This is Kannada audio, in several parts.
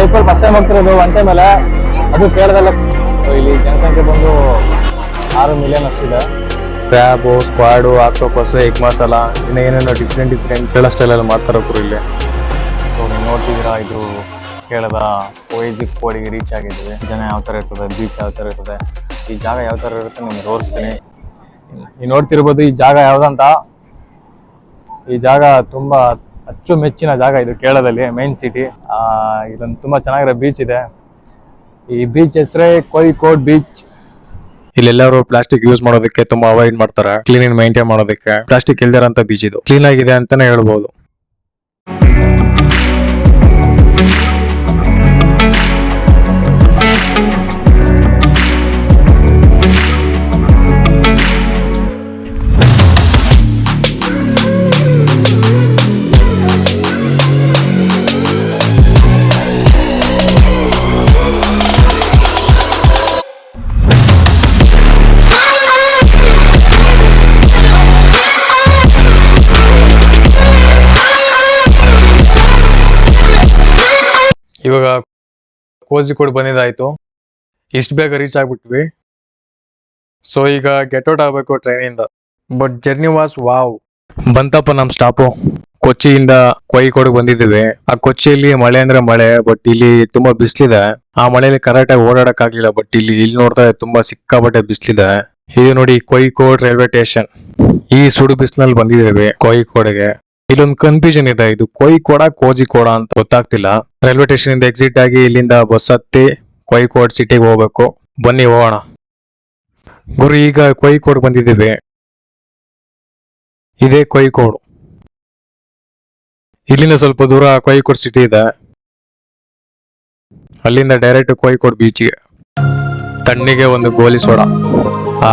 ಲೈಫಲ್ಲಿ ಫಸ್ಟ್ ಟೈಮ್ ಹೋಗ್ತಿರೋದು ಒನ್ ಟೈಮ್ ಮೇಲೆ, ಅದು ಕೇರಳದಲ್ಲ. ಇಲ್ಲಿ ಜನಸಂಖ್ಯೆ ಬಂದು 6 ಮಿಲಿಯನ್ ಅಷ್ಟಿದೆ. Crab, squid, octopus, egg masala, ಇನ್ನು ಏನೇನೋ ಡಿಫ್ರೆಂಟ್ ಕೇರಳ ಸ್ಟೈಲಲ್ಲಿ ಮಾಡ್ತಾರೆ ಗುರು ಇಲ್ಲಿ. ಸೊ ನೀವು ನೋಡ್ತಿದ್ದೀರಾ, ಇದು ಕೇರಳದ ಕೋಯಿಜಿಕ್ ಕೋಡಿಗೆ ರೀಚ್ ಆಗಿದ್ದೀವಿ. ಜನ ಯಾವ ಥರ ಇರ್ತದೆ, ಬೀಚ್ ಯಾವ ಥರ ಇರ್ತದೆ, ಈ ಜಾಗ ಯಾವ ಥರ ಇರುತ್ತೆ ನಿಮ್ಗೆ ತೋರಿಸ್ತೀನಿ. ನೀವು ನೋಡ್ತಿರ್ಬೋದು ಈ ಜಾಗ ಯಾವುದಂತ. ಈ ಜಾಗ ತುಂಬ ಅಚ್ಚುಮೆಚ್ಚಿನ ಜಾಗ ಇದು ಕೇರಳದಲ್ಲಿ, ಮೈನ್ ಸಿಟಿ. ಇದೊಂದು ತುಂಬ ಚೆನ್ನಾಗಿರೋ ಬೀಚ್ ಇದೆ. ಈ ಬೀಚ್ ಹೆಸರೇ ಕೋಯಿಕೋಡ್ ಬೀಚ್. ಇಲ್ಲೆಲ್ಲರೂ ಪ್ಲಾಸ್ಟಿಕ್ ಯೂಸ್ ಮಾಡೋದಕ್ಕೆ ತುಂಬಾ ಅವಾಯ್ಡ್ ಮಾಡ್ತಾರೆ. ಕ್ಲೀನ್ ಮೈಂಟೈನ್ ಮಾಡೋದಕ್ಕೆ ಪ್ಲಾಸ್ಟಿಕ್ ಇಲ್ದಿರಂತ ಬೀಚ್ ಇದು. ಕ್ಲೀನ್ ಆಗಿದೆ ಅಂತಾನೆ ಹೇಳ್ಬೋದು. ಇವಾಗ ಕೋಜಿಕೋಡ್ ಬಂದಿದ್ದಾಯ್ತು. ಇಷ್ಟು ಬೇಗ ರೀಚ್ ಆಗ್ಬಿಟ್ವಿ. ಸೊ ಈಗ ಗೆಟ್ ಔಟ್ ಆಗ್ಬೇಕು ಟ್ರೈನಿಂದ. But journey was wow. ಬಂತಪ್ಪ ನಮ್ ಸ್ಟಾಪು. ಕೊಚ್ಚಿಯಿಂದ ಕೋಯಿಕೋಡ್ ಬಂದಿದ್ದೀವಿ. ಆ ಕೊಚ್ಚಿಯಲ್ಲಿ ಮಳೆ ಅಂದ್ರೆ ಮಳೆ, ಬಟ್ ಇಲ್ಲಿ ತುಂಬಾ ಬಿಸಿಲಿದೆ. ಆ ಮಳೆಯಲ್ಲಿ ಕರೆಕ್ಟ್ ಆಗಿ ಓಡಾಡಕ್ ಆಗ್ಲಿಲ್ಲ. ಬಟ್ ಇಲ್ಲಿ ನೋಡ್ತಾ ತುಂಬಾ ಸಿಕ್ಕಾಪಟ್ಟೆ ಬಿಸಿಲಿದೆ. ಇದು ನೋಡಿ ಕೋಯಿಕೋಡ್ ರೈಲ್ವೆ ಸ್ಟೇಷನ್. ಈ ಸುಡು ಬಿಸಿಲಲ್ಲಿ ಬಂದಿದ್ದೇವೆ ಕೋಯಿಕೋಡ್ಗೆ. ಇಲ್ಲೊಂದು ಕನ್ಫ್ಯೂಷನ್ ಇದೆ, ಇದು ಕೋಜಿಕೋಡ ಅಂತ ಗೊತ್ತಾಗ್ತಿಲ್ಲ. ರೈಲ್ವೆ ಸ್ಟೇಷನ್ ಇಂದ ಎಕ್ಸಿಟ್ ಆಗಿ ಇಲ್ಲಿಂದ ಬಸ್ ಹತ್ತಿ ಕೋಯಿಕೋಡ್ ಸಿಟಿಗೆ ಹೋಗ್ಬೇಕು. ಬನ್ನಿ ಹೋಗೋಣ ಗುರು. ಈಗ ಕೋಯಿಕೋಡ್ ಬಂದಿದ್ದೀವಿ. ಇದೇ ಕೋಯಿಕೋಡ್. ಇಲ್ಲಿಂದ ಸ್ವಲ್ಪ ದೂರ ಕೋಯಿಕೋಡ್ ಸಿಟಿ ಇದೆ. ಅಲ್ಲಿಂದ ಡೈರೆಕ್ಟ್ ಕೋಯಿಕೋಡ್ ಬೀಚ್ಗೆ. ತಣ್ಣಿಗೆ ಒಂದು ಗೋಲಿ ಸೋಡಾ,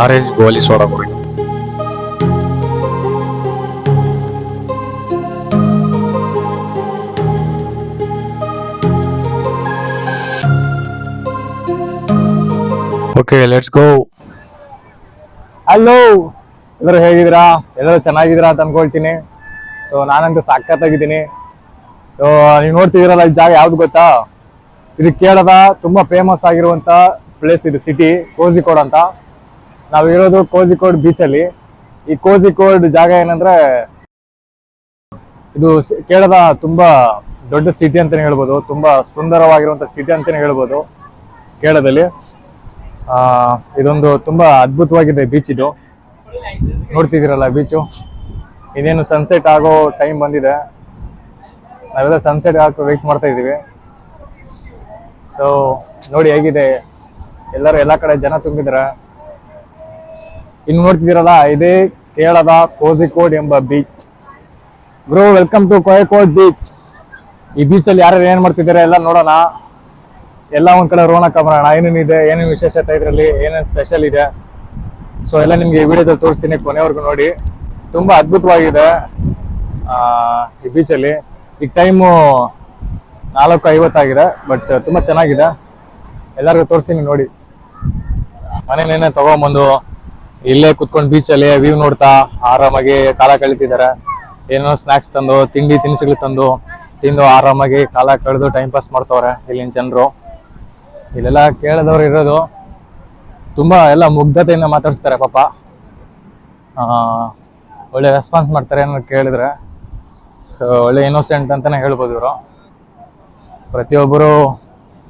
ಆರೆಂಜ್ ಗೋಲಿ soda Guru. Okay, let's go. Hello, ಎಲ್ಲರೂ ಹೇಗಿದ್ದೀರಾ? ಎಲ್ಲರೂ ಚೆನ್ನಾಗಿದ್ದೀರಾ ಅಂತ ಅನ್ಕೊಳ್ತೀನಿ. ಸೊ ನಾನಂತೂ ಸಖತ್ತಾಗಿದ್ದೀನಿ. ಸೊ ನೀವು ನೋಡ್ತಿದ್ದೀರಲ್ಲ, ಈ ಜಾಗ ಯಾವ್ದು ಗೊತ್ತಾ? ಇದು ಕೇರಳದ ತುಂಬಾ ಫೇಮಸ್ ಆಗಿರುವಂತ ಪ್ಲೇಸ್. ಇದು ಸಿಟಿ ಕೋಜಿಕೋಡ್ ಅಂತ. ನಾವಿರೋದು ಕೋಜಿಕೋಡ್ ಬೀಚಲ್ಲಿ. ಈ ಕೋಜಿಕೋಡ್ ಜಾಗ ಏನಂದ್ರೆ, ಇದು ಕೇರಳದ ತುಂಬಾ ದೊಡ್ಡ ಸಿಟಿ ಅಂತಾನೆ ಹೇಳ್ಬೋದು. ತುಂಬಾ ಸುಂದರವಾಗಿರುವಂತ ಸಿಟಿ ಅಂತಾನೆ ಹೇಳ್ಬೋದು ಕೇರಳದಲ್ಲಿ. ಇದೊಂದು ತುಂಬಾ ಅದ್ಭುತವಾಗಿದೆ ಬೀಚ್. ಇದು ನೋಡ್ತಿದ್ದೀರಲ್ಲ ಬೀಚು. ಇದೇನು ಸನ್ಸೆಟ್ ಆಗೋ ಟೈಮ್ ಬಂದಿದೆ. ನಾವೆಲ್ಲ ಸನ್ಸೆಟ್ ಹಾಕಿ ವೆಯ್ಟ್ ಮಾಡ್ತಾ ಇದ್ದೀವಿ. ಸೊ ನೋಡಿ ಹೇಗಿದೆ, ಎಲ್ಲರೂ ಎಲ್ಲ ಕಡೆ ಜನ ತುಂಬಿದ್ದಾರೆ. ಇನ್ನು ನೋಡ್ತಿದ್ದೀರಲ್ಲ, ಇದೇ ಕೇರಳದ ಕೋಜಿಕೋಡ್ ಎಂಬ beach. Bro, welcome to Kozhikode beach. ಈ ಬೀಚಲ್ಲಿ ಯಾರು ಏನ್ ಮಾಡ್ತಿದ್ದಾರೆ ಎಲ್ಲ ನೋಡೋಣ. ಎಲ್ಲ ಒಂದ್ ಕಡೆ ರೋಣಕ ಬರೋಣ. ಏನೇನಿದೆ, ಏನೇನು ವಿಶೇಷತೆ ಇದರಲ್ಲಿ, ಏನೇನು ಸ್ಪೆಷಲ್ ಇದೆ, ಸೊ ಎಲ್ಲ ನಿಮ್ಗೆ ಈ ವಿಡಿಯೋದಲ್ಲಿ ತೋರಿಸ್ತೀನಿ. ಕೊನೆವರೆಗೂ ನೋಡಿ. ತುಂಬಾ ಅದ್ಭುತವಾಗಿದೆ ಈ ಬೀಚಲ್ಲಿ. ಈಗ ಟೈಮು 4:50 ಆಗಿದೆ. ಬಟ್ ತುಂಬಾ ಚೆನ್ನಾಗಿದೆ. ಎಲ್ಲರಿಗೂ ತೋರಿಸ್ತೀನಿ ನೋಡಿ. ಮನೇನೇನೆ ತಗೊಂಬಂದು ಇಲ್ಲೇ ಕುತ್ಕೊಂಡು ಬೀಚಲ್ಲಿ ವ್ಯೂ ನೋಡ್ತಾ ಆರಾಮಾಗಿ ಕಾಲ ಕಳೀತಿದ್ದಾರೆ. ಏನೋ ಸ್ನಾಕ್ಸ್ ತಂದು, ತಿಂಡಿ ತಿನಿಸುಗಳು ತಂದು ತಿಂದು ಆರಾಮಾಗಿ ಕಾಲ ಕಳೆದು ಟೈಮ್ ಪಾಸ್ ಮಾಡ್ತವ್ರೆ ಇಲ್ಲಿನ ಜನರು. ಇಲ್ಲೆಲ್ಲ ಕೇರಳದವ್ರು ಇರೋದು. ತುಂಬಾ ಎಲ್ಲ ಮುಗ್ಧತೆಯಿಂದ ಮಾತಾಡಿಸ್ತಾರೆ ಪಾಪ. ಒಳ್ಳೆ ರೆಸ್ಪಾನ್ಸ್ ಮಾಡ್ತಾರೆ ಅನ್ನೋ ಕೇಳಿದ್ರೆ. ಸೊ ಒಳ್ಳೆ ಇನ್ನೋಸೆಂಟ್ ಅಂತಾನೆ ಹೇಳ್ಬೋದು ಇವರು. ಪ್ರತಿಯೊಬ್ಬರು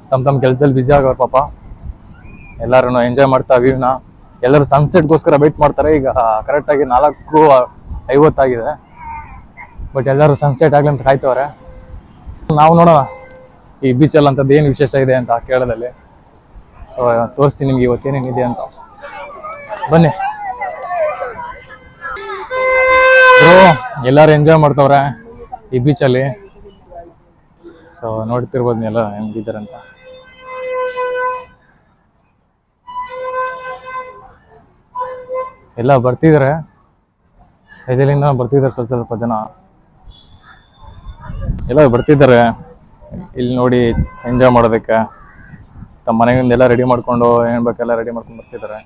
ತಮ್ಮ ತಮ್ಮ ಕೆಲಸದಲ್ಲಿ ಬ್ಯುಸಿ ಆಗೋರು ಪಾಪ. ಎಲ್ಲರೂ ಎಂಜಾಯ್ ಮಾಡ್ತಾ ವ್ಯೂನ. ಎಲ್ಲರೂ ಸನ್ಸೆಟ್ಗೋಸ್ಕರ ವೆಯ್ಟ್ ಮಾಡ್ತಾರೆ. ಈಗ ಕರೆಕ್ಟಾಗಿ 4:50 ಆಗಿದೆ. ಬಟ್ ಎಲ್ಲರೂ ಸನ್ಸೆಟ್ ಆಗ್ಲಿ ಅಂತ ಕಾಯ್ತವ್ರೆ. ನಾವು ನೋಡೋಣ ಈ ಬೀಚಲ್ಲಿ ಅಂತದ್ದು ಏನು ವಿಶೇಷ ಇದೆ ಅಂತ ಕೇರಳದಲ್ಲಿ. ಸೊ ತೋರಿಸ್ತೀನಿ ನಿಮ್ಗೆ ಇವತ್ತೇನೇನಿದೆ ಅಂತ. ಬನ್ನಿ ಬ್ರೋ. ಎಲ್ಲರೂ ಎಂಜಾಯ್ ಮಾಡ್ತವ್ರೆ ಈ ಬೀಚಲ್ಲಿ. ಸೊ ನೋಡ್ತಿರ್ಬೋದು ಎಲ್ಲ ಹೆಂಗಿದ್ದಾರೆ ಅಂತ. ಎಲ್ಲ ಬರ್ತಿದ್ದಾರೆ, ಇದರಿಂದ ಬರ್ತಿದ್ದಾರೆ ಸ್ವಲ್ಪ ಜನ ಎಲ್ಲ ಬರ್ತಿದ್ದಾರೆ ಇಲ್ಲಿ ನೋಡಿ ಎಂಜಾಯ್ ಮಾಡೋದಕ್ಕೆ. ತಮ್ಮ ಮನೆಯಿಂದೆಲ್ಲ ರೆಡಿ ಮಾಡ್ಕೊಂಡು ಏನ್ ಬೇಕೆಲ್ಲ ರೆಡಿ ಮಾಡ್ಕೊಂಡು ಬರ್ತಿದ್ದಾರೆ.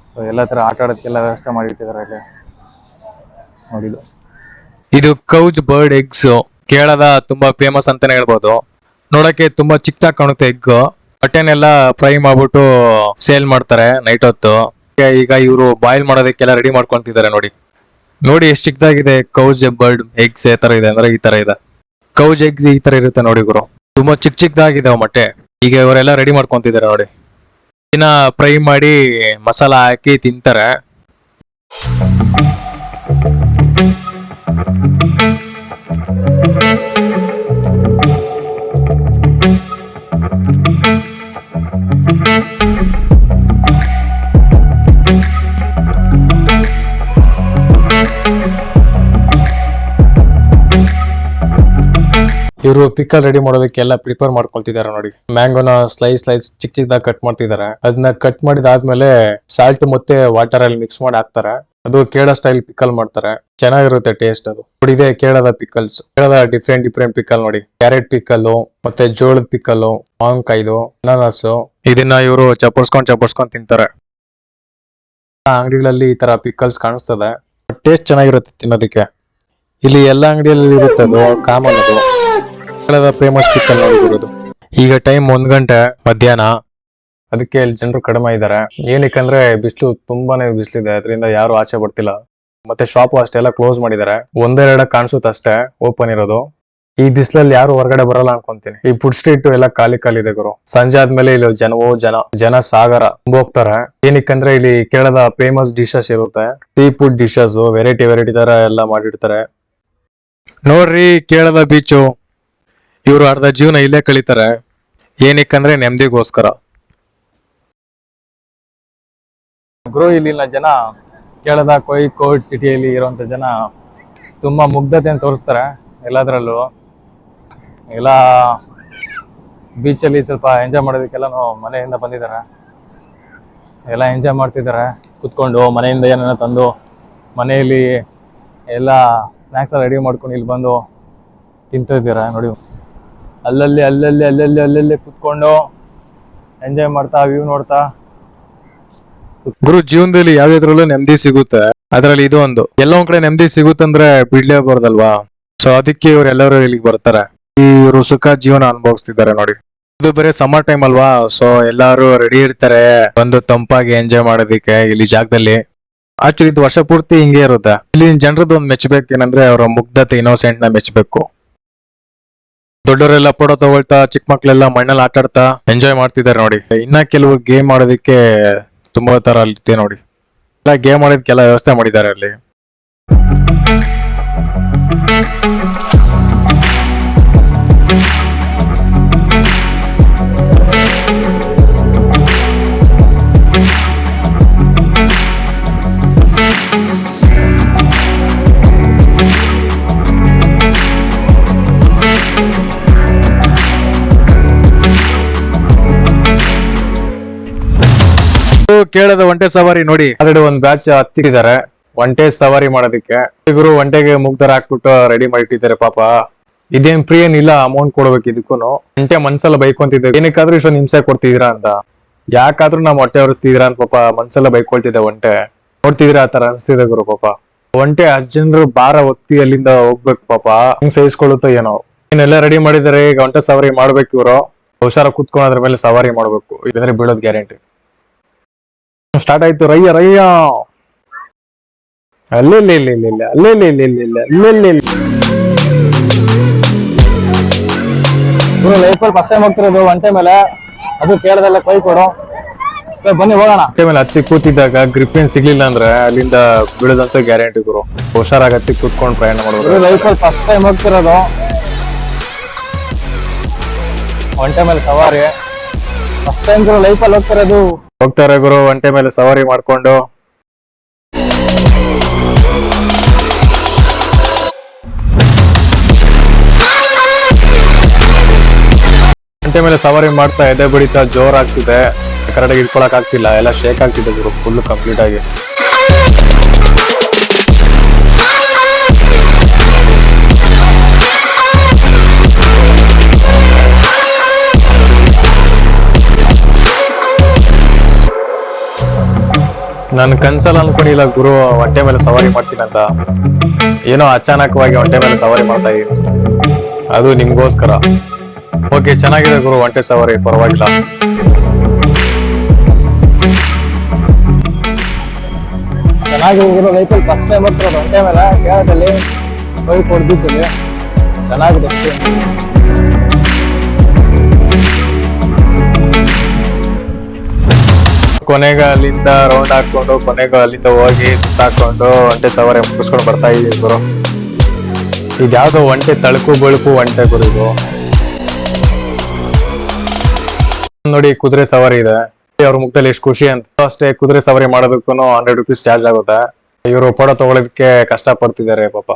ಸೊ ಎಲ್ಲ ತರ ಆಟ ಆಡೋದಕ್ಕೆಲ್ಲ ವ್ಯವಸ್ಥೆ ಮಾಡಿಟ್ಟಿದ್ದಾರೆ ಇಲ್ಲಿ ನೋಡಿದ್ದು. ಇದು ಕೌಜ್ ಬರ್ಡ್ ಎಗ್ಸ್ ಕೇರಳದ ತುಂಬಾ ಫೇಮಸ್ ಅಂತಾನೆ ಹೇಳ್ಬೋದು. ನೋಡಕ್ಕೆ ತುಂಬಾ ಚಿಕ್ಕದಾಗಿ ಕಾಣುತ್ತೆ ಎಗ್. ಮಟನ್ ಎಲ್ಲ ಫ್ರೈ ಮಾಡ್ಬಿಟ್ಟು ಸೇಲ್ ಮಾಡ್ತಾರೆ ನೈಟ್ ಹೊತ್ತು. ಈಗ ಇವರು ಬಾಯ್ಲ್ ಮಾಡೋದಕ್ಕೆಲ್ಲ ರೆಡಿ ಮಾಡ್ಕೊಂತಿದ್ದಾರೆ ನೋಡಿ. ನೋಡಿ ಎಷ್ಟು ಚಿಕ್ಕದಾಗಿದೆ. ಕೌಸ್ ಬರ್ಡ್ ಎಗ್ಸ್ ಈ ತರ ಇದೆ ಅಂದ್ರೆ ಈ ತರ ಇದೆ. ಕೌಸ್ ಎಗ್ಸ್ ಈ ತರ ಇರುತ್ತೆ ನೋಡಿ ಗುರು. ತುಂಬಾ ಚಿಕ್ಕದಾಗಿದೆ ಮೊಟ್ಟೆ. ಈಗ ಇವರೆಲ್ಲ ರೆಡಿ ಮಾಡ್ಕೊಂತಿದ್ದಾರೆ ನೋಡಿ. ಇನ್ನ ಫ್ರೈ ಮಾಡಿ ಮಸಾಲ ಹಾಕಿ ತಿಂತಾರೆ. ಇವರು ಪಿಕ್ಕಲ್ ರೆಡಿ ಮಾಡೋದಕ್ಕೆಲ್ಲ ಪ್ರಿಪೇರ್ ಮಾಡ್ಕೊಳ್ತಿದ್ದಾರೆ ನೋಡಿ. ಮ್ಯಾಂಗೋನ ಸ್ಲೈಸ್ ಚಿಕ್ಕ ಚಿಕ್ಕದಾಗಿ ಕಟ್ ಮಾಡ್ತಿದ್ದಾರೆ. ಅದನ್ನ ಕಟ್ ಮಾಡಿದಾದ್ಮೇಲೆ ಸಾಲ್ಟ್ ಮತ್ತೆ ವಾಟರ್ ಅಲ್ಲಿ ಮಿಕ್ಸ್ ಮಾಡಿ ಹಾಕ್ತಾರೆ. ಅದು ಕೇರಳ ಸ್ಟೈಲ್ ಪಿಕ್ಕಲ್ ಮಾಡ್ತಾರೆ. ಚೆನ್ನಾಗಿರುತ್ತೆ ಟೇಸ್ಟ್ ಅದು. ನೋಡಿ ಇದೆ ಕೇರಳದ ಪಿಕ್ಕಲ್ಸ್. ಕೇರಳದ ಡಿಫ್ರೆಂಟ್ ಪಿಕ್ಕಲ್ ನೋಡಿ. ಕ್ಯಾರೆಟ್ ಪಿಕ್ಕಲ್ ಮತ್ತೆ ಜೋಳದ ಪಿಕ್ಕಲ್, ಮಾವಿನಕಾಯ್ದು, ಅನಾನಸ್. ಇದನ್ನ ಇವರು ಚಪ್ಪರ್ಸ್ಕೊಂಡ್ ತಿಂತಾರೆ. ಅಂಗಡಿಗಳಲ್ಲಿ ಈ ತರ ಪಿಕ್ಕಲ್ಸ್ ಕಾಣಿಸ್ತದೆ. ಟೇಸ್ಟ್ ಚೆನ್ನಾಗಿರುತ್ತೆ ತಿನ್ನೋದಕ್ಕೆ. ಇಲ್ಲಿ ಎಲ್ಲಾ ಅಂಗಡಿಯಲ್ಲಿ ಇರುತ್ತೆ ಅದು ಕಾಮನ್. ಅದು ಕೇರಳದ ಫೇಮಸ್ ಪಿಕ್ಕಲ್ ನೋಡಿರೋದು. ಈಗ ಟೈಮ್ 1 ಗಂಟೆ ಮಧ್ಯಾಹ್ನ. ಅದಕ್ಕೆ ಇಲ್ಲಿ ಜನರು ಕಡಿಮೆ ಇದ್ದಾರೆ. ಏನಕ್ಕಂದ್ರೆ ಬಿಸಿಲು ತುಂಬಾನೇ ಬಿಸಿಲಿದೆ. ಅದರಿಂದ ಯಾರು ಆಚೆ ಬರ್ತಿಲ್ಲ. ಮತ್ತೆ ಶಾಪ್ ಅಷ್ಟೆಲ್ಲ ಕ್ಲೋಸ್ ಮಾಡಿದ್ದಾರೆ. 1-2 ಕಾಣಿಸುತ್ತೆ ಅಷ್ಟೇ ಓಪನ್ ಇರೋದು. ಈ ಬಿಸಿಲಲ್ಲಿ ಯಾರು ಹೊರಗಡೆ ಬರಲ್ಲ ಅನ್ಕೊಂತೀನಿ. ಈ ಫುಡ್ ಸ್ಟ್ರೀಟ್ ಎಲ್ಲ ಖಾಲಿ ಇದೆ ಗುರು. ಸಂಜೆ ಆದ್ಮೇಲೆ ಇಲ್ಲಿ ಜನ ಸಾಗರ ಹೋಗ್ತಾರೆ. ಏನಕ್ಕಂದ್ರೆ ಇಲ್ಲಿ ಕೇರಳದ ಫೇಮಸ್ ಡಿಶಸ್ ಇರುತ್ತೆ. ಸೀ ಫುಡ್ ಡಿಶಸ್ ವೆರೈಟಿ ತರ ಎಲ್ಲ ಮಾಡಿರ್ತಾರೆ. ನೋಡ್ರಿ ಕೇರಳದ ಬೀಚು. ಇವರು ಅರ್ಧ ಜೀವನ ಇಲ್ಲೇ ಕಳೀತಾರೆ. ಏನಕ್ಕಂದ್ರೆ ನೆಮ್ಮದಿಗೋಸ್ಕರ. ಗುರು ಇಲ್ಲಿನ ಜನ ಕೇರಳದ ಕೋಯಿಕೋಡ್ ಸಿಟಿಯಲ್ಲಿ ಇರುವಂತ ಜನ ತುಂಬಾ ಮುಗ್ಧತೆಯನ್ನು ತೋರಿಸ್ತಾರೆ ಎಲ್ಲದರಲ್ಲೂ. ಎಲ್ಲ ಬೀಚಲ್ಲಿ ಸ್ವಲ್ಪ ಎಂಜಾಯ್ ಮಾಡೋದಕ್ಕೆಲ್ಲ ಮನೆಯಿಂದ ಬಂದಿದ್ದಾರೆ. ಎಲ್ಲ ಎಂಜಾಯ್ ಮಾಡ್ತಿದ್ದಾರೆ ಕುತ್ಕೊಂಡು. ಮನೆಯಿಂದ ಏನೇನೋ ತಂದು ಮನೆಯಲ್ಲಿ ಎಲ್ಲ ಸ್ನ್ಯಾಕ್ಸ್ ರೆಡಿ ಮಾಡ್ಕೊಂಡು ಇಲ್ಲಿ ಬಂದು ತಿಂತಿದ್ದೀರಾ ನೋಡಿ. ಅಲ್ಲಲ್ಲಿ ಕುತ್ಕೊಂಡು ಎಂಜಾಯ್ ಮಾಡ್ತಾ ವ್ಯೂ ನೋಡ್ತಾ. ಗುರು ಜೀವನದಲ್ಲಿ ಯಾವ್ದಾದ್ರಲ್ಲೂ ನೆಮ್ಮದಿ ಸಿಗುತ್ತೆ. ಅದ್ರಲ್ಲಿ ಇದು ಒಂದು. ಎಲ್ಲ ಒಂದ್ ಕಡೆ ನೆಮ್ಮದಿ ಸಿಗುತ್ತಂದ್ರೆ ಬಿಡ್ಲೇಬಾರ್ದಲ್ವಾ. ಸೊ ಅದಕ್ಕೆ ಇವರೆಲ್ಲರೂ ಇಲ್ಲಿಗೆ ಬರ್ತಾರೆ. ಇವರು ಸುಖ ಜೀವನ ಅನುಭವಿಸ್ತಿದ್ದಾರೆ ನೋಡಿ. ಇದು ಬೇರೆ ಸಮ್ಮರ್ ಟೈಮ್ ಅಲ್ವಾ. ಸೊ ಎಲ್ಲಾರು ರೆಡಿ ಇರ್ತಾರೆ ಒಂದು ತಂಪಾಗಿ ಎಂಜಾಯ್ ಮಾಡೋದಿಕ್ಕೆ ಇಲ್ಲಿ ಜಾಗದಲ್ಲಿ. ಆಕ್ಚುಲಿ ಇದು ವರ್ಷ ಪೂರ್ತಿ ಹಿಂಗೆ ಇರುತ್ತೆ. ಇಲ್ಲಿ ಜನರದ್ದು ಒಂದು ಮೆಚ್ಚಬೇಕು ಏನಂದ್ರೆ ಅವರ ಮುಗ್ಧತೆ, ಇನ್ನೋಸೆಂಟ್ ನ ಮೆಚ್ಚಬೇಕು. ದೊಡ್ಡವರೆಲ್ಲ ಫೋಟೋ ತಗೊಳ್ತಾ, ಚಿಕ್ಕ ಮಕ್ಳೆಲ್ಲ ಮಣ್ಣಲ್ಲಿ ಆಟ ಆಡ್ತಾ ಎಂಜಾಯ್ ಮಾಡ್ತಿದ್ದಾರೆ ನೋಡಿ. ಇನ್ನ ಕೆಲವು ಗೇಮ್ ಮಾಡೋದಿಕ್ಕೆ ತುಂಬಾ ತರ ಇದೆ ನೋಡಿ. ಎಲ್ಲ ಗೇಮ್ ಮಾಡೋದಕ್ಕೆಲ್ಲ ವ್ಯವಸ್ಥೆ ಮಾಡಿದ್ದಾರೆ ಅಲ್ಲಿ. ಕೇಳದ ಒಂಟೆ ಸವಾರಿ ನೋಡಿ. ಆಲ್ರೆಡಿ ಒಂದು ಬ್ಯಾಚ್ ಹತ್ತಿದ್ದಾರೆ ಒಂಟೆ ಸವಾರಿ ಮಾಡೋದಕ್ಕೆ. ಇವರು ಒಂಟೆಗೆ ಮುಗ್ಧರ ಹಾಕ್ಬಿಟ್ಟು ರೆಡಿ ಮಾಡಿಟ್ಟಿದ್ದಾರೆ ಪಾಪ. ಇದೇನ್ ಫ್ರೀ ಏನಿಲ್ಲ, ಅಮೌಂಟ್ ಕೊಡ್ಬೇಕು ಇದಕ್ಕೂ. ಒಂಟೆ ಮನ್ಸೆಲ್ಲ ಬೈಕೊಂತಿದ್ದೆ, ಏನಕ್ಕಾದ್ರೂ ಇಷ್ಟೊಂದು ಹಿಂಸೆ ಕೊಡ್ತಿದೀರಾ ಅಂತ. ಯಾಕಾದ್ರೂ ನಾವು ಹೊಟ್ಟೆ ಹೊರಿಸ್ತಿದೀರಾ ಅಂತ ಪಾಪ ಮನ್ಸೆಲ್ಲ ಬೈಕೊಳ್ತಿದ್ದೆ ಒಂಟೆ. ನೋಡ್ತಿದೀರಾ ಆ ತರ ಅನ್ಸ್ತಿದೆ ಗುರು ಪಾಪ. ಒಂಟೆ 10 ಜನರು ಭಾರ ಒತ್ತಿ ಅಲ್ಲಿಂದ ಹೋಗ್ಬೇಕು ಪಾಪ. ಹಿಂಗ್ ಸಹಿಸ್ಕೊಳ್ಳುತ್ತೋ ಏನೋ. ಇನ್ನೆಲ್ಲ ರೆಡಿ ಮಾಡಿದಾರೆ. ಈಗ ಒಂಟೆ ಸವಾರಿ ಮಾಡ್ಬೇಕು ಇವರು. ಹುಷಾರ ಕುತ್ಕೊಂಡು ಅದ್ರ ಮೇಲೆ ಸವಾರಿ ಮಾಡ್ಬೇಕು, ಇಲ್ಲಾಂದ್ರೆ ಬೀಳೋದ್ ಗ್ಯಾರಂಟಿ. ಸ್ಟಾರ್ಟ್ ಆಯ್ತು. ರಯ್ಯ ಅಲ್ಲೇ ಲೈಫಲ್ಲಿ ಫಸ್ಟ್ ಟೈಮ್ ಹೋಗ್ತಿರೋದು ಒಂಟೆ ಮೇಲೆ. ಅದು ಕೇರಳದಲ್ಲೇ ಕೋಯಿಕೋಡು. ಬನ್ನಿ ಹೋಗೋಣ. ಒಂಟೆ ಮೇಲೆ ಹತ್ತಿ ಕೂತಿದ್ದಾಗ ಗ್ರಿಪ್ ಸಿಗ್ಲಿಲ್ಲ ಅಂದ್ರೆ ಅಲ್ಲಿಂದ ಬೀಳೋದಂತ ಗ್ಯಾರಂಟಿ ಗುರು. ಹುಷಾರಾಗಿ ಹತ್ತಿ ಕೂತ್ಕೊಂಡು ಪ್ರಯಾಣ ಮಾಡ್ಬೋದು. ಲೈಫಲ್ಲಿ ಫಸ್ಟ್ ಟೈಮ್ ಹೋಗ್ತಿರೋದು ಒಂಟೆ ಮೇಲೆ ಸವಾರಿ. ಫಸ್ಟ್ ಟೈಮ್ ಗುರು ಲೈಫಲ್ಲಿ ಹೋಗ್ತಾರೆ ಗುರು ಒಂಟೆ ಮೇಲೆ ಸವಾರಿ ಮಾಡ್ಕೊಂಡು. ಒಂಟೆ ಮೇಲೆ ಸವಾರಿ ಮಾಡ್ತಾ ಎದೆ ಬಡಿತಾ ಜೋರ್ ಆಗ್ತಿದೆ. ಕರೆಕ್ಟಾಗಿ ಇಟ್ಕೊಳಕ್ ಆಗ್ತಿಲ್ಲ, ಎಲ್ಲ ಶೇಕ್ ಆಗ್ತಿದೆ ಗುರು ಫುಲ್ ಕಂಪ್ಲೀಟ್ ಆಗಿ. ನಾನು ಕನ್ಸಲ್ಲಿ ಅನ್ಕೊಂಡಿಲ್ಲ ಗುರು ಒಂಟೆ ಮೇಲೆ ಸವಾರಿ ಮಾಡ್ತೀನಂತ. ಏನೋ ಅಚಾನಕವಾಗಿ ಒಂಟೆ ಮೇಲೆ ಸವಾರಿ ಮಾಡ್ತಾ ಇದೀನಿ, ಅದು ನಿಮ್ಗೋಸ್ಕರ. ಓಕೆ, ಚೆನ್ನಾಗಿದೆ ಗುರು ಒಂಟೆ ಸವಾರಿ, ಪರವಾಗಿಲ್ಲ. ಚೆನ್ನಾಗಿರೋ ವೆಹಿಕಲ್ ಫಸ್ಟ್ ಟೈಮ್ ಬರ್ತಿರೋದು ಒಂಟೆ ಮೇಲೆ ಕೇರಳದಲ್ಲಿ ಕೋಯಿಕೋಡ್ ಬೀಚಲ್ಲಿ. ಚೆನ್ನಾಗಿದೆ. ಕೊನೆಗೆ ಅಲ್ಲಿಂದ ರೌಂಡ್ ಹಾಕೊಂಡು ಕೊನೆಗೆ ಅಲ್ಲಿಂದ ಹೋಗಿ ಸುತ್ತಾಕೊಂಡು ಒಂಟೆ ಸವಾರಿ ಮುಗಿಸ್ಕೊಂಡು ಬರ್ತಾ ಇದೀವಿ ಗುರು. ಇದ್ಯಾವ್ದೋ ಒಂಟೆ ತಳಕು ಬಳುಕು ಒಂಟೆ ಗುರು ಇದು. ನೋಡಿ ಕುದುರೆ ಸವಾರಿ ಇದೆ. ಅವ್ರ ಮುಖದಲ್ಲಿ ಎಷ್ಟು ಖುಷಿ ಅಂತ. ಅಷ್ಟೇ ಕುದುರೆ ಸವಾರಿ ಮಾಡೋದಕ್ಕೂ 100 rupees ಚಾರ್ಜ್ ಆಗುತ್ತೆ. ಇವರು ಫೋಟೋ ತಗೊಳ್ಳೋದಕ್ಕೆ ಕಷ್ಟ ಪಡ್ತಿದ್ದಾರೆ ಪಾಪ.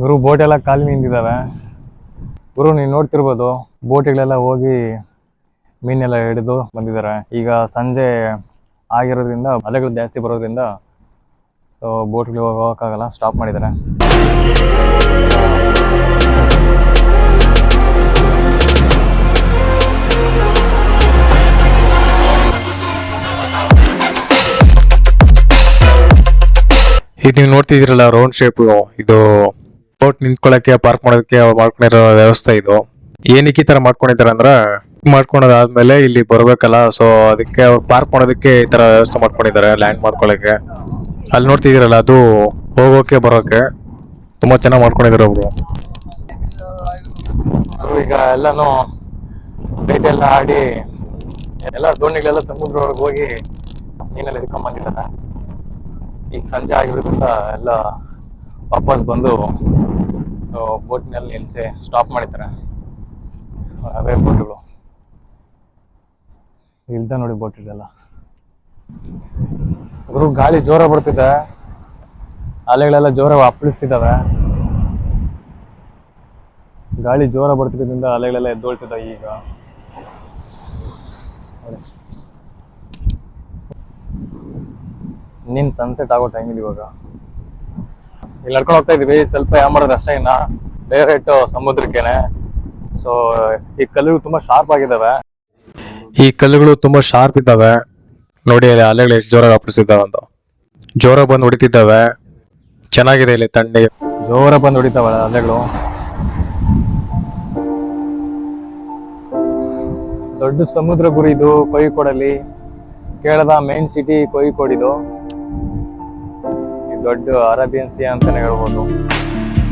ಗುರು ಬೋಟ್ ಎಲ್ಲ ಖಾಲಿ ನಿಂತಿದ್ದಾವೆ. ಗುರು ನೀವು ನೋಡ್ತಿರ್ಬೋದು, ಬೋಟ್ಗಳೆಲ್ಲ ಹೋಗಿ ಮೀನೆಲ್ಲ ಹಿಡಿದು ಬಂದಿದ್ದಾರೆ. ಈಗ ಸಂಜೆ ಆಗಿರೋದ್ರಿಂದ ಅಲೆಗಳು ಜಾಸ್ತಿ ಬರೋದ್ರಿಂದ ಸೊ ಬೋಟ್ಗಳಿಗೆ ಹೋಗೋಕ್ಕಾಗಲ್ಲ, ಸ್ಟಾಪ್ ಮಾಡಿದ್ದಾರೆ. ಇದು ನೀವು ನೋಡ್ತಿದ್ದೀರಲ್ಲ ರೌಂಡ್ ಶೇಪ್, ಇದು ಬೋಟ್ ನಿಂತ್ಕೊಳ್ಳಕ್ಕೆ ಪಾರ್ಕ್ ಮಾಡೋದಕ್ಕೆ ಮಾಡ್ಕೊಂಡಿರೋ ವ್ಯವಸ್ಥೆ ಇದು. ಏನಕ್ಕೆ ಈ ತರ ಮಾಡ್ಕೊಂಡಿದ್ದಾರೆ ಅಂದ್ರೆ, ಮಾಡ್ಕೊಳೋದಾದ್ಮೇಲೆ ಇಲ್ಲಿ ಬರ್ಬೇಕಲ್ಲ, ಸೊ ಅದಕ್ಕೆ ಅವ್ರು ಪಾರ್ಕ್ ಮಾಡೋದಕ್ಕೆ ಈ ತರ ವ್ಯವಸ್ಥೆ ಮಾಡ್ಕೊಂಡಿದ್ದಾರೆ ಲ್ಯಾಂಡ್ ಮಾಡ್ಕೊಳಕ್ಕೆ. ಅಲ್ಲಿ ನೋಡ್ತಿದ್ದೀರಲ್ಲ ಅದು ಹೋಗೋಕೆ ಬರೋಕೆ ತುಂಬಾ ಚೆನ್ನಾಗಿ ಮಾಡ್ಕೊಂಡಿದ್ದಾರೆ ಅವರು. ಈಗ ಎಲ್ಲಾನು ಬೇಟೆ ಎಲ್ಲ ಆಡಿ ಎಲ್ಲ ದೋಣಿಗಳೆಲ್ಲ ಸಮುದ್ರ ಒಳಗೆ ಹೋಗಿ ಮೀನೆಲ್ಲ ಹಿಡ್ಕೊಂಡ್ ಬಂದಿದ್ದಾರೆ. ಈಗ ಸಂಜೆ ಆಗಿರೋದ್ರಿಂದ ಎಲ್ಲ ವಾಪಸ್ ಬಂದು ಬೋಟ್ನಲ್ಲಿ ನಿಲ್ಲಿಸಿ ಸ್ಟಾಪ್ ಮಾಡಿದ್ದಾರೆ. ಅವೇ ಬೋಟ್ಗಳು ಇಲ್ದ ನೋಡಿ, ಬೋಟ್ ಇದೆಲ್ಲ. ಗುರು ಗಾಳಿ ಜೋರ ಬರ್ತಿದೆ, ಅಲೆಗಳೆಲ್ಲ ಜೋರ ಅಪ್ಪಳಿಸ್ತಿದ್ದಾವೆ. ಗಾಳಿ ಜೋರ ಬರ್ತಿರೋದ್ರಿಂದ ಅಲೆಗಳೆಲ್ಲ ಎದ್ದೊಳ್ತಿದ್ದಾವೆ. ಈಗ ಇನ್ನೇನು ಸನ್ಸೆಟ್ ಆಗೋ ಟೈಮ್ ಇದೆ ಇವಾಗ. ಇಲ್ಲಿ ನಡ್ಕೊಂಡು ಹೋಗ್ತಾ ಇದೀವಿ. ಸ್ವಲ್ಪ ಯಾಮಾರೋದು ಅಷ್ಟೇ, ಇನ್ನ ಡೈರೆಕ್ಟ್ ಸಮುದ್ರಕ್ಕೇನೆ. ಸೊ ಈ ಕಲ್ಲುಗಳು ತುಂಬಾ ಶಾರ್ಪ್ ಆಗಿದ್ದಾವೆ. ಈ ಕಲ್ಲುಗಳು ತುಂಬಾ ಶಾರ್ಪ್ ಇದ್ದಾವೆ. ನೋಡಿ ಅಲ್ಲಿ ಅಲೆಗಳು ಎಷ್ಟು ಜೋರಾಗಿ ಅಪ್ಪಳಿಸಿದ್ದಾವೆ ಅಂತ. ಜೋರ ಬಂದು ಹೊಡಿತಿದ್ದಾವೆ. ಚೆನ್ನಾಗಿದೆ ಇಲ್ಲಿ ತಣ್ಣಗೆ. ಜೋರ ಬಂದು ಹೊಡಿತಾವ ಅಲೆಗಳು. ದೊಡ್ಡ ಸಮುದ್ರ ಗುರಿ ಇದು ಕೋಯಿಕೋಡಲ್ಲಿ. ಕೇರಳದ ಮೇನ್ ಸಿಟಿ ಕೋಯಿಕೋಡ್ ಇದು. ಈ ದೊಡ್ಡ ಅರೇಬಿಯನ್ ಸಿ ಅಂತಾನೆ ಹೇಳ್ಬೋದು.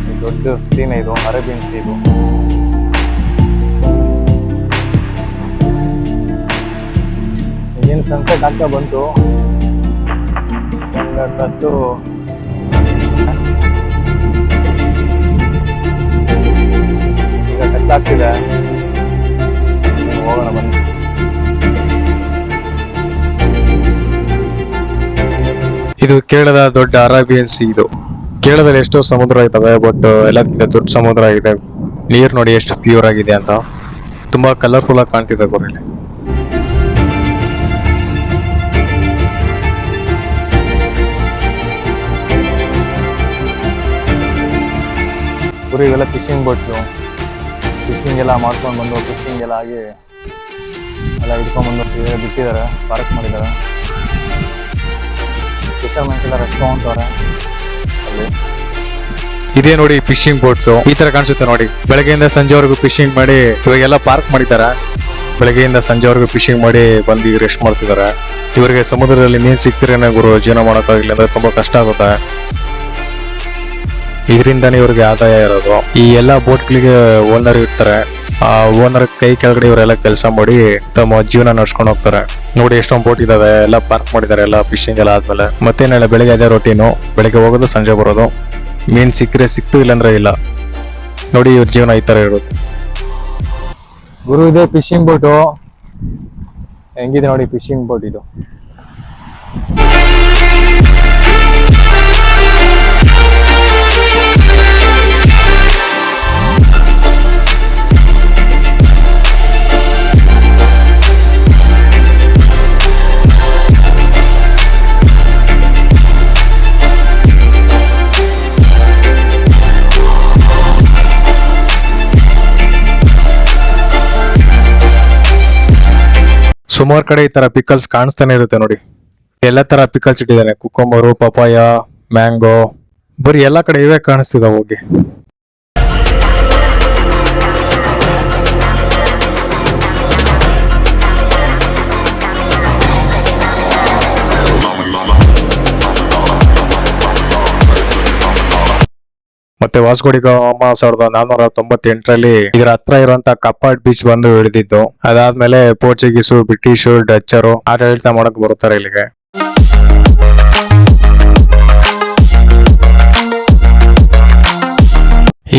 ಈ ದೊಡ್ಡ ಸೀನೆ ಇದು, ಅರೇಬಿಯನ್ ಸಿ ಇದು. ಏನು ಸನ್ಸೆಟ್ ಆಗ್ತಾ ಬಂತು. ಕತ್ತು ಈಗ ಕತ್ತಾಗ್ತಿದೆ. ಹೋಗೋಣ ಬನ್ನಿ. ಇದು ಕೇರಳದ ದೊಡ್ಡ ಅರೇಬಿಯನ್ ಸಿ ಇದು. ಕೇರಳದಲ್ಲಿ ಎಷ್ಟೋ ಸಮುದ್ರ ಇದಾವೆ, ಬಟ್ ಎಲ್ಲದಕ್ಕಿಂತ ದೊಡ್ಡ ಸಮುದ್ರ ಆಗಿದೆ. ನೀರು ನೋಡಿ ಎಷ್ಟು ಪ್ಯೂರ್ ಆಗಿದೆ ಅಂತ. ತುಂಬಾ ಕಲರ್ಫುಲ್ ಆಗಿ ಕಾಣ್ತಿದೆ ಗುರಲ್ಲಿ. ಗುರು ಇವೆಲ್ಲ ಫಿಶಿಂಗ್ ಬೋಟ್ಸು. ಫಿಶಿಂಗ್ ಎಲ್ಲ ಮಾಡ್ಕೊಂಡು ಬಂದು, ಫಿಶಿಂಗ್ ಎಲ್ಲ ಆಗಿ ಎಲ್ಲ ಹಿಡ್ಕೊಂಡ್ಬಂದು ಬಿಟ್ಟಿದ್ದಾರೆ, ಪಾರ್ಕ್ ಮಾಡಿದ್ದಾರೆ. ಫಿಶರ್ಮೆನ್ಸ್ ಎಲ್ಲ ರೆಸ್ಟ್ ತೊಗೊಂತಾರೆ ಅಲ್ಲಿ. ಇದೇ ನೋಡಿ ಫಿಶಿಂಗ್ ಬೋಟ್ಸ್. ಈ ತರ ಕಾಣಿಸುತ್ತೆ ನೋಡಿ. ಬೆಳಗ್ಗೆಯಿಂದ ಸಂಜೆವರೆಗೂ ಫಿಶಿಂಗ್ ಮಾಡಿ ಇವಾಗೆಲ್ಲ ಪಾರ್ಕ್ ಮಾಡಿದ್ದಾರೆ. ಬೆಳಗ್ಗೆಯಿಂದ ಸಂಜೆವರೆಗೂ ಫಿಶಿಂಗ್ ಮಾಡಿ ಬಂದು ರೆಸ್ಟ್ ಮಾಡ್ತಿದ್ದಾರೆ. ಇವರಿಗೆ ಸಮುದ್ರದಲ್ಲಿ ಮೀನ್ ಸಿಕ್ತಿರೇನೆ ಗುರು ಜೀವನ ಮಾಡೋಕ್ಕಾಗಿಲ್ಲ ಅಂದ್ರೆ ತುಂಬಾ ಕಷ್ಟ ಆಗುತ್ತೆ. ಇದರಿಂದಾನೇ ಇವ್ರಿಗೆ ಆದಾಯ ಇರೋದು. ಈ ಎಲ್ಲಾ ಬೋಟ್ಗಳಿಗೆ ಓನರ್ ಇರ್ತಾರೆ. ಆ ಓನರ್ ಕೈ ಕೆಳಗಡೆ ಇವರೆಲ್ಲ ಕೆಲಸ ಮಾಡಿ ತಮ್ಮ ಜೀವನ ನಡ್ಸ್ಕೊಂಡು ಹೋಗ್ತಾರೆ. ನೋಡಿ ಎಷ್ಟೊಂದು ಬೋಟ್ ಇದಾವೆ, ಎಲ್ಲ ಪಾರ್ಕ್ ಮಾಡಿದ್ದಾರೆ. ಎಲ್ಲ ಫಿಶಿಂಗ್ ಎಲ್ಲ ಆದ್ಮೇಲೆ ಮತ್ತೆ ನಾಳೆ ಬೆಳಗ್ಗೆ ಅದೇ ರೊಟೀನು. ಬೆಳಗ್ಗೆ ಹೋಗೋದು, ಸಂಜೆ ಬರೋದು. ಮೀನ್ ಸಿಕ್ಕರೆ ಸಿಕ್ತು, ಇಲ್ಲಾಂದ್ರೆ ಇಲ್ಲ. ನೋಡಿ ಇವ್ರ ಜೀವನ ಈ ತರ ಇರುತ್ತೆ. ಗುರು ಇದೆ ಫಿಶಿಂಗ್ ಬೋಟು. ಹೆಂಗಿದೆ ನೋಡಿ ಫಿಶಿಂಗ್ ಬೋಟ್ ಇದು. ಸೊ ಸುಮಾರು ಕಡೆ ಈ ತರ ಪಿಕಲ್ಸ್ ಕಾಣಿಸ್ತಾನೆ ಇರುತ್ತೆ ನೋಡಿ. ಎಲ್ಲ ತರ ಪಿಕಲ್ಸ್ ಇಟ್ಟಿದ್ದಾನೆ, ಕುಕ್ಕಂಬರು, ಪಪಾಯ, ಮ್ಯಾಂಗೋ, ಬರೀ ಎಲ್ಲಾ ಕಡೆ ಇವೇ ಕಾಣಿಸ್ತಿದಾವ ಹೋಗಿ. ಮತ್ತೆ ವಾಸ್ಕೋಡಿ ಗಾಮ 1498ರಲ್ಲಿ ಇದರ ಹತ್ರ ಇರುವಂತ ಕಪ್ಪಾಡ್ ಬೀಚ್ ಬಂದು ಹಿಡಿದಿದ್ದು. ಅದಾದ್ಮೇಲೆ ಪೋರ್ಚುಗೀಸು, ಬ್ರಿಟಿಷು, ಡಚ್ಚರು ಆಡಳಿತ ಮಾಡಕ್ ಬರ್ತಾರೆ ಇಲ್ಲಿಗೆ.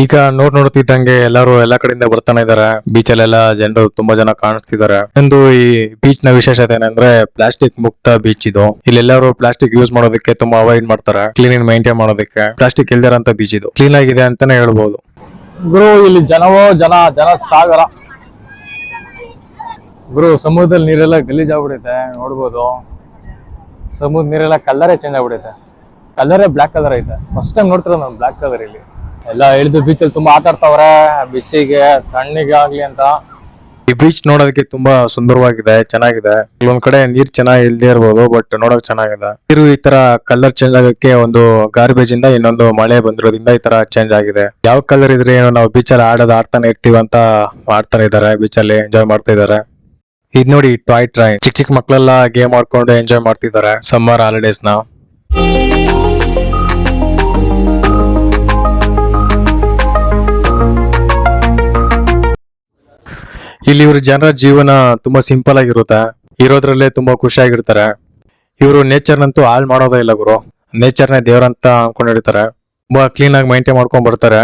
ಈಗ ನೋಡ್ತಿದ್ದಂಗೆ ಎಲ್ಲರೂ ಎಲ್ಲಾ ಕಡೆಯಿಂದ ಬರ್ತಾನೆ ಇದಾರೆ. ಬೀಚಲ್ಲೆಲ್ಲ ಜನರು ತುಂಬಾ ಜನ ಕಾಣಿಸ್ತಿದ್ದಾರೆ. ಒಂದು ಈ ಬೀಚ್ ನ ವಿಶೇಷತೆ ಏನಂದ್ರೆ ಪ್ಲಾಸ್ಟಿಕ್ ಮುಕ್ತ ಬೀಚ್ ಇದು. ಇಲ್ಲೆಲ್ಲರೂ ಪ್ಲಾಸ್ಟಿಕ್ ಯೂಸ್ ಮಾಡೋದಕ್ಕೆ ತುಂಬಾ ಅವಾಯ್ಡ್ ಮಾಡ್ತಾರೆ, ಕ್ಲೀನ್ ಮೇಂಟೈನ್ ಮಾಡೋದಕ್ಕೆ. ಪ್ಲಾಸ್ಟಿಕ್ ಇಲ್ದಿರಂತ ಬೀಚ್ ಇದು, ಕ್ಲೀನ್ ಆಗಿದೆ ಅಂತಾನೆ ಹೇಳ್ಬಹುದು. ಗುರು ಇಲ್ಲಿ ಜನ ಸಾಗರ. ಗುರು ಸಮುದ್ರದಲ್ಲಿ ನೀರೆಲ್ಲ ಗಲೀಜಾಗ್ಬಿಡುತ್ತೆ, ನೋಡ್ಬೋದು. ಸಮುದ್ರ ನೀರೆಲ್ಲ ಕಲರೇ ಚೇಂಜ್ ಆಗ್ಬಿಡುತ್ತೆ. ಕಲರೇ ಬ್ಲಾಕ್ ಕಲರ್ ಐತೆ. ಫಸ್ಟ್ ಟೈಮ್ ನೋಡ್ತಿರೋದು ನಾನು ಬ್ಲಾಕ್ ಕಲರ್ ಇಲ್ಲಿ. ಎಲ್ಲ ಇಳಿದು ಬೀಚಲ್ಲಿ ತುಂಬಾ ಆಟ ಆಡ್ತಾವ್ರೆ, ಬಿಸಿಗೆ ತಣ್ಣಗೆ ಆಗ್ಲಿ ಅಂತ. ಈ ಬೀಚ್ ನೋಡೋದಕ್ಕೆ ತುಂಬಾ ಸುಂದರವಾಗಿದೆ, ಚೆನ್ನಾಗಿದೆ. ಇಲ್ಲೊಂದ್ ಕಡೆ ನೀರ್ ಚೆನ್ನಾಗಿ ಇಲ್ದೇ ಇರ್ಬೋದು, ಬಟ್ ನೋಡಕ್ ಚೆನ್ನಾಗಿದೆ. ನೀರು ಈ ತರ ಕಲರ್ ಚೇಂಜ್ ಆಗಕ್ಕೆ ಒಂದು ಗಾರ್ಬೇಜ್ ಇಂದ ಇನ್ನೊಂದು ಮಳೆ ಬಂದಿರೋದ್ರಿಂದ ಈ ತರ ಚೇಂಜ್ ಆಗಿದೆ. ಯಾವ ಕಲರ್ ಇದ್ರೆ ಏನು, ನಾವು ಬೀಚಲ್ಲಿ ಆಡ್ತಾನೆ ಇರ್ತೀವಿ ಅಂತ ಆಡ್ತಾನೆ ಇದಾರೆ, ಬೀಚಲ್ಲಿ ಎಂಜಾಯ್ ಮಾಡ್ತಾ ಇದಾರೆ. ಇದ್ ನೋಡಿ ಟಾಯ್ ಟ್ರೈನ್, ಚಿಕ್ಕ ಮಕ್ಳೆಲ್ಲ ಗೇಮ್ ಆಡ್ಕೊಂಡು ಎಂಜಾಯ್ ಮಾಡ್ತಿದ್ದಾರೆ ಸಮ್ಮರ್ ಹಾಲಿಡೇಸ್ ನ. ಇಲ್ಲಿ ಇವ್ರ ಜನರ ಜೀವನ ತುಂಬಾ ಸಿಂಪಲ್ ಆಗಿರುತ್ತೆ, ಇರೋದ್ರಲ್ಲೇ ತುಂಬಾ ಖುಷಿಯಾಗಿರ್ತಾರೆ. ಇವರು ನೇಚರ್ನಂತೂ ಹಾಳು ಮಾಡೋದೇ ಇಲ್ಲ ಗುರು, ನೇಚರ್ನೇ ದೇವ್ರಂತ ಅನ್ಕೊಂಡಿರ್ತಾರೆ. ತುಂಬಾ ಕ್ಲೀನ್ ಆಗಿ ಮೈಂಟೈನ್ ಮಾಡ್ಕೊಂಡ್ ಬರ್ತಾರೆ.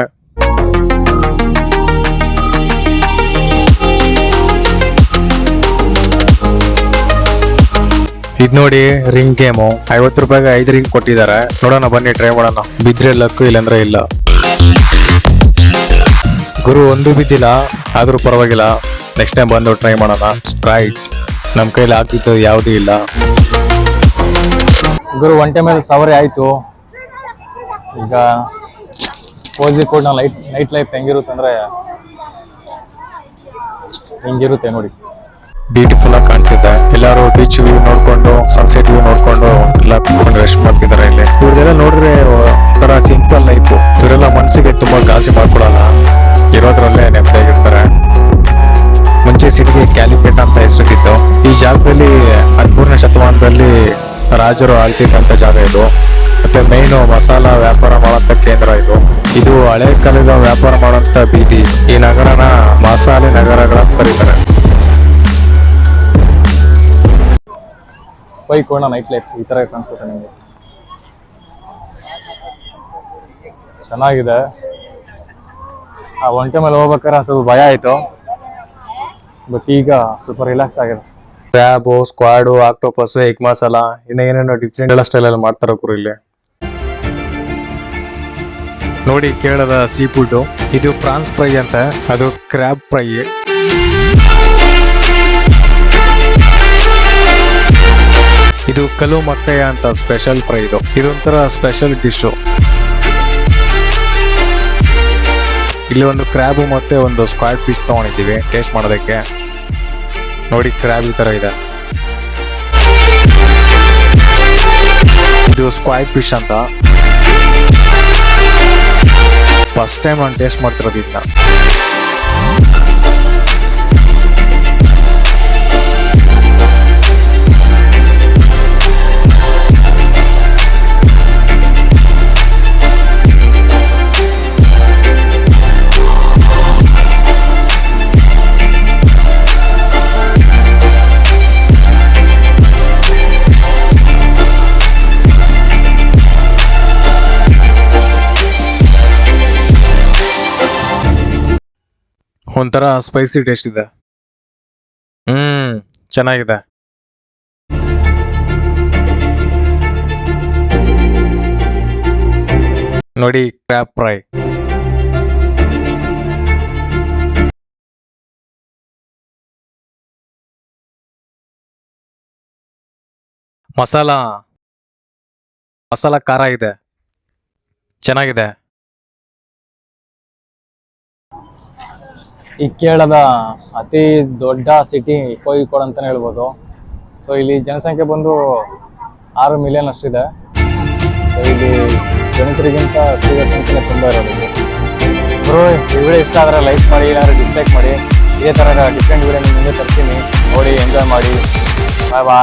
ಇದ್ ನೋಡಿ ರಿಂಗ್ ಗೇಮು, 50 ರೂಪಾಯಿಗೆ 5 ರಿಂಗ್ ಕೊಟ್ಟಿದ್ದಾರೆ. ನೋಡೋಣ ಬನ್ನಿ ಟ್ರೈ ಮಾಡೋಣ, ಬಿದ್ರೆ ಲಕ್ಕು ಇಲ್ಲಾಂದ್ರೆ ಇಲ್ಲ. ಗುರು ಒಂದು ಬಿದ್ದಿಲ್ಲ, ಆದ್ರೂ ಪರವಾಗಿಲ್ಲ, ನೆಕ್ಸ್ಟ್ ಟೈಮ್ ಬಂದು ಟ್ರೈ ಮಾಡೋಣ. ಸ್ಪ್ರೈಟ್ ನಮ್ ಕೈಲಿ ಆಗ್ತಿತ್ತು ಯಾವ್ದು ಇಲ್ಲ. ಗುರು ಒಂಟೆ ಮೇಲೆ ಸವಾರಿ ಆಯ್ತು. ಈಗ ಕೋಜಿಕೋಡ್ ನೈಟ್ ಲೈಫ್ ಹೆಂಗಿರುತ್ತೆ ಅಂದ್ರೆ ಹಿಂಗಿರುತ್ತೆ ನೋಡಿ. ಬ್ಯೂಟಿಫುಲ್ ಆಗಿ ಕಾಣ್ತಿದೆ. ಎಲ್ಲಾರು ಬೀಚ್ ವ್ಯೂ ನೋಡ್ಕೊಂಡು, ಸನ್ಸೆಟ್ ವ್ಯೂ ನೋಡ್ಕೊಂಡು ಎಲ್ಲ ಕುತ್ಕೊಂಡು ರೆಸ್ಟ್ ಮಾಡ್ತಿದ್ದಾರೆ ಇಲ್ಲಿ. ಇವ್ರದೆಲ್ಲ ನೋಡಿದ್ರೆ ಒಂಥರ ಸಿಂಪಲ್ ಲೈಫ್. ಇವರೆಲ್ಲ ಮನಸ್ಸಿಗೆ ತುಂಬಾ ಗಾಸಿ ಮಾಡ್ಕೊಡಲ್ಲ, ಇರೋದ್ರಲ್ಲೇ ನೆಮ್ಮದಿಯಾಗಿರ್ತಾರೆ. ಮುಂಚೆ ಸಿಟಿಗೆ ಕ್ಯಾಲಿಕಟ್ ಅಂತ ಹೆಸರಿಟ್ಟಿತ್ತು. ಈ ಜಾಗದಲ್ಲಿ 13ನೇ ಶತಮಾನದಲ್ಲಿ ರಾಜರು ಆಳ್ತಿದ್ದಂತ ಜಾಗ ಇದು. ಮತ್ತೆ ಮೇನ್ ಮಸಾಲಾ ವ್ಯಾಪಾರ ಮಾಡುವಂತ ಕೇಂದ್ರ ಇದು. ಇದು ಹಳೆ ಕಾಲದ ವ್ಯಾಪಾರ ಮಾಡುವಂತ ಬೀದಿ. ಈ ನಗರನ ಮಸಾಲೆ ನಗರಗಳಂತ ಕರೀತಾರೆ. ಕೋಣ ನೈಟ್ ಲೈಫ್ ಈ ತರ ಕಾಣಿಸುತ್ತೆ ನಿಮಗೆ. ಚೆನ್ನಾಗಿದೆ. ಆ ಒಂಟೆ ಮೇಲೆ ಹೋಗ್ಬೇಕಾದ್ರೆ ಸ್ವಲ್ಪ ಭಯ ಆಯ್ತು, ಬಟ್ ಈಗ ಸ್ವಲ್ಪ ರಿಲ್ಯಾಕ್ಸ್ ಆಗಿದೆ. Crab, squid, octopus, egg masala, ಇನ್ನ ಏನೇನೋ ಡಿಫ್ರೆಂಟ್ ಎಲ್ಲ ಸ್ಟೈಲ್ ಅಲ್ಲಿ ಮಾಡ್ತಾರ ಗುರು ಇಲ್ಲಿ. ನೋಡಿ ಕೇರಳದ ಸೀ ಫುಡ್, ಇದು ಪ್ರಾನ್ಸ್ ಫ್ರೈ ಅಂತ, ಅದು ಕ್ರ್ಯಾಬ್ ಫ್ರೈ. ಇದು ಕಲು ಮಕ್ಕಯ್ಯ ಅಂತ ಸ್ಪೆಷಲ್ ಫ್ರೈ. ಇದೊಂಥರ ಸ್ಪೆಷಲ್ ಡಿಶ್. ಇಲ್ಲಿ ಒಂದು ಕ್ರ್ಯಾಬ್ ಮತ್ತೆ ಒಂದು ಸ್ಕ್ವಾಡ್ ಫಿಶ್ ತಗೊಂಡಿದ್ದೀವಿ ಟೇಸ್ಟ್ ಮಾಡೋದಕ್ಕೆ. ನೋಡಿ ಕ್ರ್ಯಾಬ್ ಈ ತರ ಇದೆ. ಇದು ಸ್ಕ್ವಾಡ್ ಫಿಶ್ ಅಂತ. ಫಸ್ಟ್ ಟೈಮ್ ನಾನು ಟೇಸ್ಟ್ ಮಾಡ್ತಿರೋದು ಇದನ್ನ. ಒಂಥರ ಸ್ಪೈಸಿ ಟೇಸ್ಟ್ ಇದೆ. ಚೆನ್ನಾಗಿದೆ. ನೋಡಿ ಕ್ರ್ಯಾಬ್ ಫ್ರೈ. ಮಸಾಲ ಖಾರ ಇದೆ, ಚೆನ್ನಾಗಿದೆ. ಈ ಕೇರಳದ ಅತಿ ದೊಡ್ಡ ಸಿಟಿ ಕೋಯಿಕೋಡ್ ಅಂತಾನೆ ಹೇಳ್ಬೋದು. ಸೊ ಇಲ್ಲಿ ಜನಸಂಖ್ಯೆ ಬಂದು 6 ಮಿಲಿಯನ್ ಅಷ್ಟಿದೆ. ಸೊ ಇಲ್ಲಿ ಗಣಿತರಿಗಿಂತ ಸ್ತ್ರೀಗಳ ಸಂಖ್ಯೆ ತುಂಬ ಇರೋದು. ಬ್ರೋ ಈ ವಿಡಿಯೋ ಇಷ್ಟ ಆದರೆ ಲೈಕ್ ಮಾಡಿ, ಏನಾದರೂ ಡಿಸ್ಲೈಕ್ ಮಾಡಿ. ಇದೇ ಥರ ಡಿಫ್ರೆಂಟ್ ವಿಡಿಯೋ ನಿಮ್ಮ ಮುಂದೆ ತರ್ತೀನಿ, ನೋಡಿ ಎಂಜಾಯ್ ಮಾಡಿ. ಬಾಯ್ ಬಾಯ್.